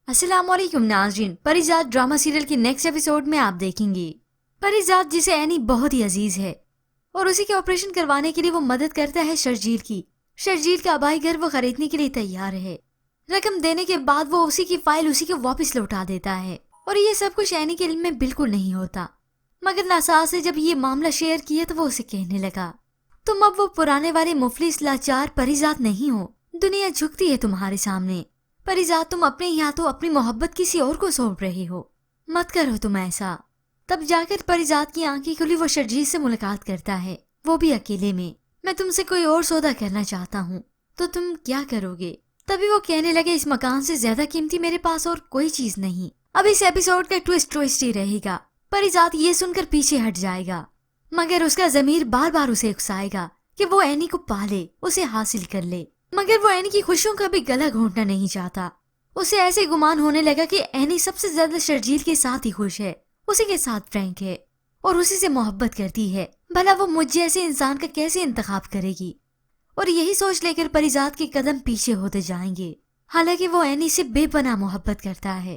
السلام علیکم ناظرین، پریزاد ڈرامہ سیریل کی نیکسٹ ایپیسوڈ میں آپ دیکھیں گی پریزاد جسے اینی بہت ہی عزیز ہے اور اسی کے آپریشن کروانے کے لیے وہ مدد کرتا ہے شرجیل کا آبائی گھر وہ خریدنے کے لیے تیار ہے۔ رقم دینے کے بعد وہ اسی کی فائل اسی کو واپس لوٹا دیتا ہے اور یہ سب کچھ اینی کے علم میں بالکل نہیں ہوتا، مگر ناساز سے جب یہ معاملہ شیئر کیا تو وہ اسے کہنے لگا تم اب وہ پرانے والے مفلس لاچار پریزاد نہیں ہو، دنیا جھکتی ہے تمہارے سامنے۔ پریزاد تم اپنے ہی ہاتھوں اپنی محبت کسی اور کو سونپ رہے ہو، مت کرو تم ایسا۔ تب جا کر پریزاد کی آنکھیں کھلی، وہ شرجیل سے ملاقات کرتا ہے، وہ بھی اکیلے میں تم سے کوئی اور سودا کرنا چاہتا ہوں تو تم کیا کرو گے؟ تبھی وہ کہنے لگے اس مکان سے زیادہ قیمتی میرے پاس اور کوئی چیز نہیں۔ اب اس ایپیسوڈ کا ٹوسٹ ہی رہے گا، پریزاد یہ سن کر پیچھے ہٹ جائے گا، مگر اس کا ضمیر بار بار اسے اکسائے گا کہ وہ اینی کو پالے، اسے حاصل کر لے، مگر وہ اینی کی خوشیوں کا بھی گلا گھونٹنا نہیں چاہتا۔ اسے ایسے گمان ہونے لگا کہ اینی سب سے زیادہ شرجیل کے ساتھ ہی خوش ہے، اسی کے ساتھ فرینک ہے اور اسی سے محبت کرتی ہے، بھلا وہ مجھ جیسے انسان کا کیسے انتخاب کرے گی؟ اور یہی سوچ لے کر پریزاد کے قدم پیچھے ہوتے جائیں گے، حالانکہ وہ اینی سے بے پناہ محبت کرتا ہے۔